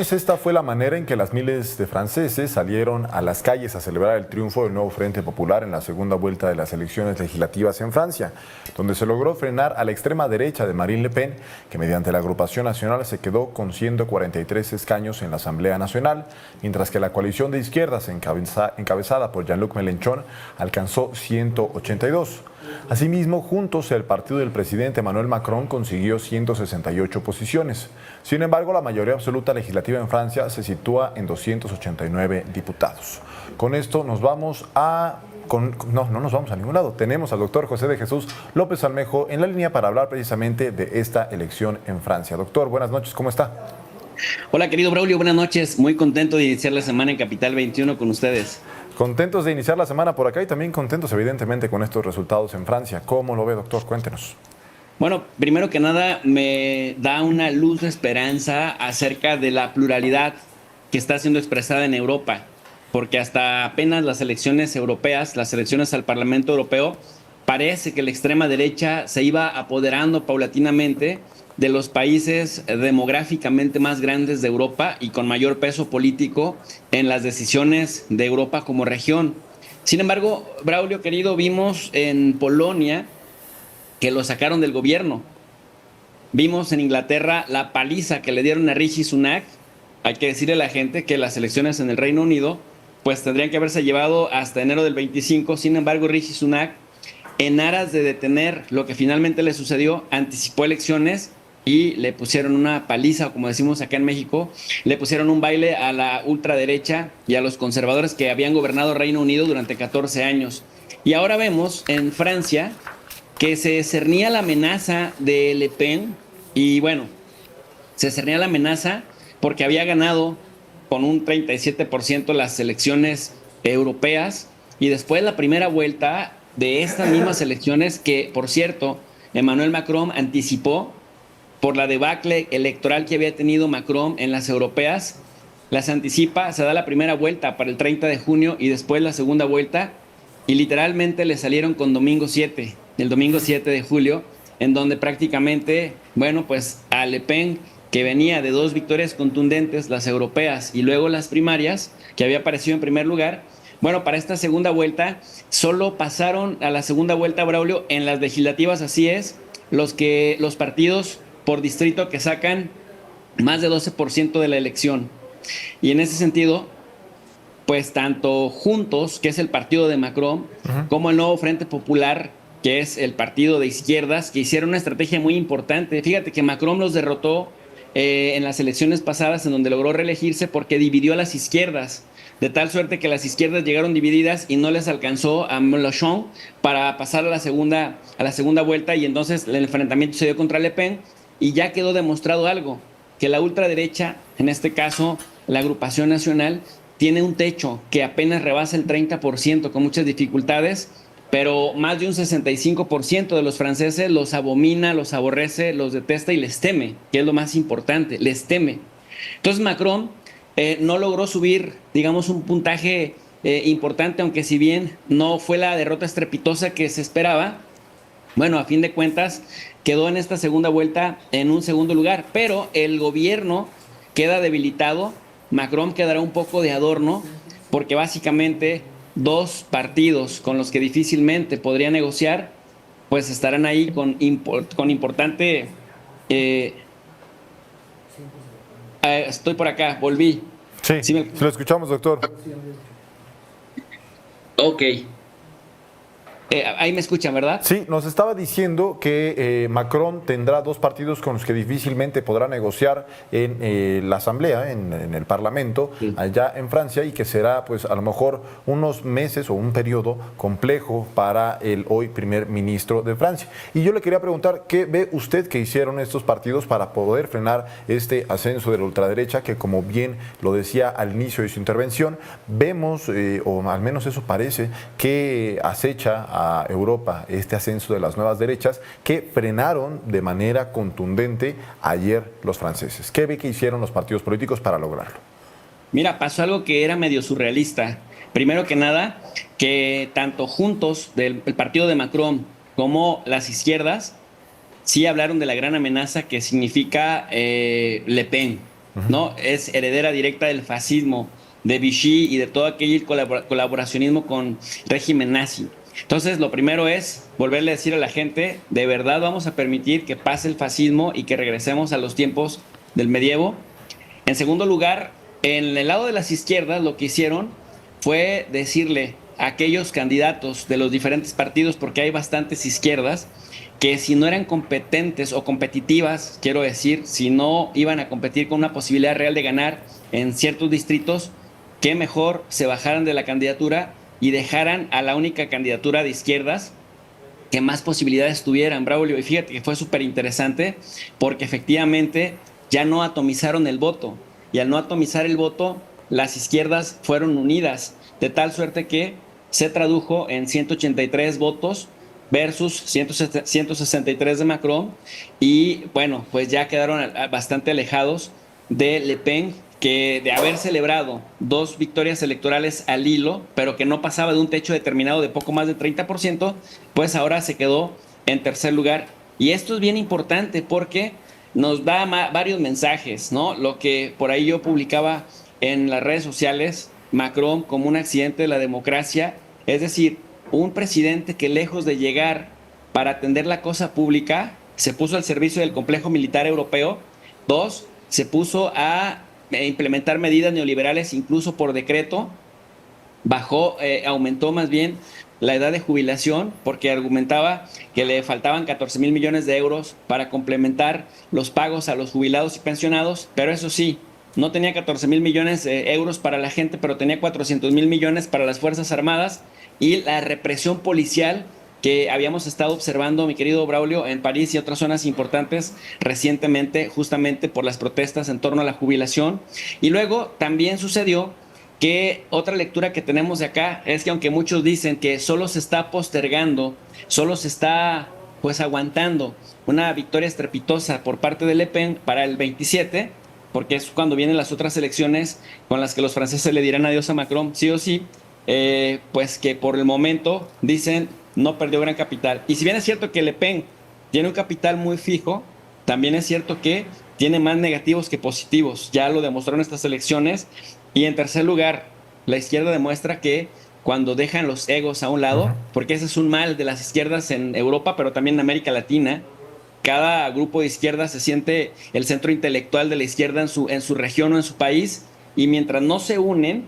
lunes esta fue la manera en que las miles de franceses salieron a las calles a celebrar el triunfo del nuevo Frente Popular en la segunda vuelta de las elecciones legislativas en Francia, donde se logró frenar a la extrema derecha de Marine Le Pen, que mediante la agrupación nacional se quedó con 143 escaños en la Asamblea Nacional, mientras que la coalición de izquierdas encabezada por Jean-Luc Mélenchon alcanzó 182. Asimismo, juntos el partido del presidente Emmanuel Macron consiguió 168 posiciones. Sin embargo, la mayoría absoluta legislativa en Francia se sitúa en 289 diputados. Con esto nos vamos a... No nos vamos a ningún lado. Tenemos al doctor José de Jesús López Almejo en la línea para hablar precisamente de esta elección en Francia. Doctor, buenas noches, ¿cómo está? Hola, querido Braulio, buenas noches. Muy contento de iniciar la semana en Capital 21 con ustedes. Contentos de iniciar la semana por acá y también contentos, evidentemente, con estos resultados en Francia. ¿Cómo lo ve, doctor? Cuéntenos. Bueno, primero que nada, me da una luz de esperanza acerca de la pluralidad que está siendo expresada en Europa, porque hasta apenas las elecciones europeas, las elecciones al Parlamento Europeo, parece que la extrema derecha se iba apoderando paulatinamente de los países demográficamente más grandes de Europa y con mayor peso político en las decisiones de Europa como región. Sin embargo, Braulio, querido, vimos en Polonia que lo sacaron del gobierno. Vimos en Inglaterra la paliza que le dieron a Rishi Sunak. Hay que decirle a la gente que las elecciones en el Reino Unido pues tendrían que haberse llevado hasta enero del 25. Sin embargo, Rishi Sunak, en aras de detener lo que finalmente le sucedió, anticipó elecciones y le pusieron una paliza, o como decimos acá en México, le pusieron un baile a la ultraderecha y a los conservadores que habían gobernado Reino Unido durante 14 años. Y ahora vemos en Francia que se cernía la amenaza de Le Pen, y bueno, se cernía la amenaza porque había ganado con un 37% las elecciones europeas, y después la primera vuelta de estas mismas elecciones que, por cierto, Emmanuel Macron anticipó por la debacle electoral que había tenido Macron en las europeas, las anticipa, se da la primera vuelta para el 30 de junio y después la segunda vuelta, y literalmente le salieron con domingo 7, el domingo 7 de julio, en donde prácticamente, bueno, pues a Le Pen, que venía de 2 victorias contundentes, las europeas y luego las primarias, que había aparecido en primer lugar, bueno, para esta segunda vuelta, solo pasaron a la segunda vuelta, Braulio, en las legislativas, así es, los partidos por distrito que sacan más de 12% de la elección. Y en ese sentido, pues tanto Juntos, que es el partido de Macron, como el nuevo Frente Popular, que es el partido de izquierdas, que hicieron una estrategia muy importante. Fíjate que Macron los derrotó en las elecciones pasadas, en donde logró reelegirse porque dividió a las izquierdas, de tal suerte que las izquierdas llegaron divididas y no les alcanzó a Mélenchon para pasar a la segunda vuelta, y entonces el enfrentamiento se dio contra Le Pen, y ya quedó demostrado algo, que la ultraderecha, en este caso la agrupación nacional, tiene un techo que apenas rebasa el 30% con muchas dificultades, pero más de un 65% de los franceses los abomina, los aborrece, los detesta y les teme, que es lo más importante, les teme. Entonces Macron no logró subir, digamos, un puntaje importante, aunque si bien no fue la derrota estrepitosa que se esperaba, bueno, a fin de cuentas quedó en esta segunda vuelta en un segundo lugar, pero el gobierno queda debilitado. Macron quedará un poco de adorno porque básicamente 2 partidos con los que difícilmente podría negociar, pues estarán ahí con importante... estoy por acá, volví. Sí, ¿Sí lo escuchamos, doctor. Ok. Ahí me escuchan, ¿verdad? Sí, nos estaba diciendo que Macron tendrá 2 partidos con los que difícilmente podrá negociar en la Asamblea, en el Parlamento, sí, allá en Francia, y que será, pues, a lo mejor unos meses o un periodo complejo para el hoy primer ministro de Francia. Y yo le quería preguntar, ¿qué ve usted que hicieron estos partidos para poder frenar este ascenso de la ultraderecha que, como bien lo decía al inicio de su intervención, vemos, o al menos eso parece, que acecha a Europa este ascenso de las nuevas derechas que frenaron de manera contundente ayer los franceses? ¿Qué ve que hicieron los partidos políticos para lograrlo? Mira, pasó algo que era medio surrealista. Primero que nada, que tanto Juntos, del partido de Macron, como las izquierdas, sí hablaron de la gran amenaza que significa Le Pen. ¿no? Es heredera directa del fascismo, de Vichy y de todo aquel colaboracionismo con régimen nazi. Entonces, lo primero es volverle a decir a la gente, de verdad vamos a permitir que pase el fascismo y que regresemos a los tiempos del medievo. En segundo lugar, en el lado de las izquierdas lo que hicieron fue decirle a aquellos candidatos de los diferentes partidos, porque hay bastantes izquierdas, que si no eran competentes o competitivas, quiero decir, si no iban a competir con una posibilidad real de ganar en ciertos distritos, que mejor se bajaran de la candidatura y dejaran a la única candidatura de izquierdas que más posibilidades tuvieran, Braulio. Y fíjate que fue súper interesante porque efectivamente ya no atomizaron el voto. Y al no atomizar el voto, las izquierdas fueron unidas, de tal suerte que se tradujo en 183 votos versus 163 de Macron. Y bueno, pues ya quedaron bastante alejados de Le Pen, que de haber celebrado 2 victorias electorales al hilo, pero que no pasaba de un techo determinado de poco más de 30%, pues ahora se quedó en tercer lugar. Y esto es bien importante porque nos da varios mensajes, ¿no? Lo que por ahí yo publicaba en las redes sociales, Macron como un accidente de la democracia, es decir, un presidente que lejos de llegar para atender la cosa pública, se puso al servicio del complejo militar europeo. 2, se puso a implementar medidas neoliberales incluso por decreto, aumentó más bien la edad de jubilación porque argumentaba que le faltaban 14,000 millones de euros para complementar los pagos a los jubilados y pensionados, pero eso sí, no tenía 14,000 millones de euros para la gente, pero tenía 400,000 millones para las Fuerzas Armadas y la represión policial que habíamos estado observando, mi querido Braulio, en París y otras zonas importantes recientemente, justamente por las protestas en torno a la jubilación. Y luego también sucedió que otra lectura que tenemos de acá es que aunque muchos dicen que solo se está postergando, solo se está pues aguantando una victoria estrepitosa por parte de Le Pen para el 27, porque es cuando vienen las otras elecciones con las que los franceses le dirán adiós a Macron, sí o sí, pues que por el momento dicen no perdió gran capital. Y si bien es cierto que Le Pen tiene un capital muy fijo, también es cierto que tiene más negativos que positivos. Ya lo demostraron estas elecciones. Y en tercer lugar, la izquierda demuestra que cuando dejan los egos a un lado, porque ese es un mal de las izquierdas en Europa, pero también en América Latina, cada grupo de izquierda se siente el centro intelectual de la izquierda en su región o en su país, y mientras no se unen,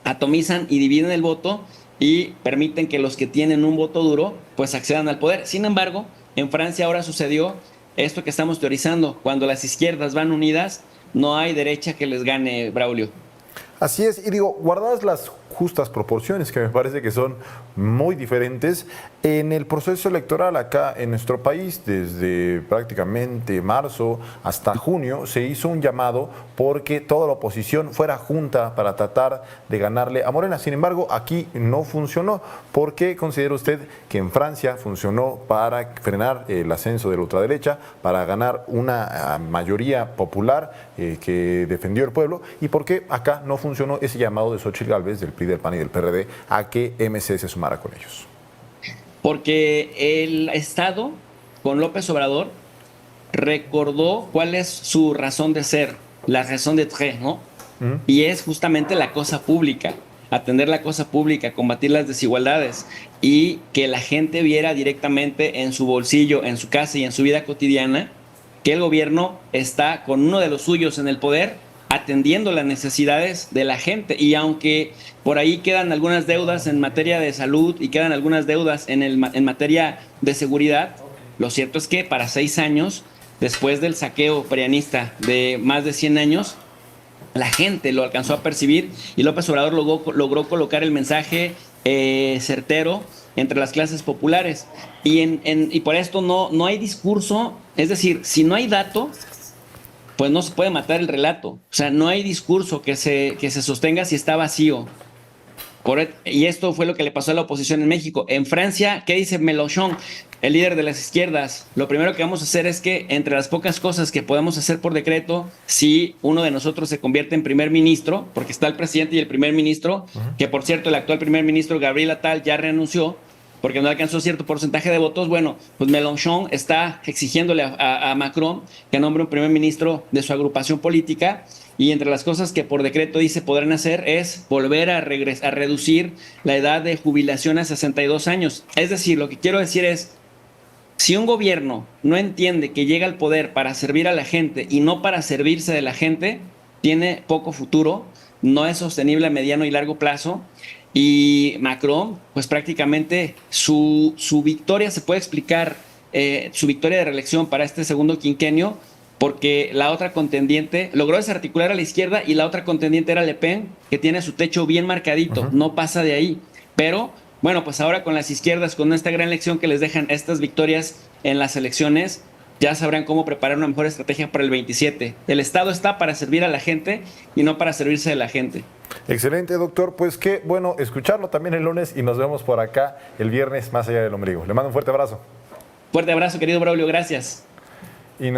atomizan y dividen el voto y permiten que los que tienen un voto duro pues accedan al poder. Sin embargo, en Francia ahora sucedió esto que estamos teorizando. Cuando las izquierdas van unidas, no hay derecha que les gane, Braulio. Así es, y digo, guardadas las justas proporciones, que me parece que son muy diferentes, en el proceso electoral acá en nuestro país, desde prácticamente marzo hasta junio, se hizo un llamado porque toda la oposición fuera junta para tratar de ganarle a Morena. Sin embargo, aquí no funcionó. ¿Por qué considera usted que en Francia funcionó para frenar el ascenso de la ultraderecha, para ganar una mayoría popular que defendió el pueblo? ¿Y por qué acá no funcionó ese llamado de Xóchitl Gálvez, del PRI, del PAN y del PRD, a que MC se sumara con ellos? Porque el Estado, con López Obrador, recordó cuál es su razón de ser, la raison d'être, ¿no? Y es justamente la cosa pública, atender la cosa pública, combatir las desigualdades y que la gente viera directamente en su bolsillo, en su casa y en su vida cotidiana que el gobierno está con uno de los suyos en el poder atendiendo las necesidades de la gente. Y aunque por ahí quedan algunas deudas en materia de salud y quedan algunas deudas en materia de seguridad, lo cierto es que para 6 años, después del saqueo prianista de más de 100 años, la gente lo alcanzó a percibir y López Obrador logró colocar el mensaje certero entre las clases populares. Y por esto no hay discurso, es decir, si no hay dato, pues no se puede matar el relato. O sea, no hay discurso que se sostenga si está vacío. Y esto fue lo que le pasó a la oposición en México. En Francia, ¿qué dice Mélenchon, el líder de las izquierdas? Lo primero que vamos a hacer es que entre las pocas cosas que podemos hacer por decreto, si uno de nosotros se convierte en primer ministro, porque está el presidente y el primer ministro, que por cierto el actual primer ministro Gabriel Attal ya renunció, porque no alcanzó cierto porcentaje de votos. Bueno, pues Mélenchon está exigiéndole a Macron que nombre un primer ministro de su agrupación política, y entre las cosas que por decreto dice podrán hacer es volver a reducir la edad de jubilación a 62 años. Es decir, lo que quiero decir es, si un gobierno no entiende que llega al poder para servir a la gente y no para servirse de la gente, tiene poco futuro, no es sostenible a mediano y largo plazo. Y Macron, pues prácticamente su victoria se puede explicar, su victoria de reelección para este segundo quinquenio, porque la otra contendiente logró desarticular a la izquierda y la otra contendiente era Le Pen, que tiene su techo bien marcadito, no pasa de ahí. Pero bueno, pues ahora con las izquierdas, con esta gran lección que les dejan estas victorias en las elecciones, ya sabrán cómo preparar una mejor estrategia para el 27. El Estado está para servir a la gente y no para servirse de la gente. Excelente, doctor. Pues qué bueno escucharlo también el lunes y nos vemos por acá el viernes más allá del ombligo. Le mando un fuerte abrazo. Fuerte abrazo, querido Braulio. Gracias. Y nos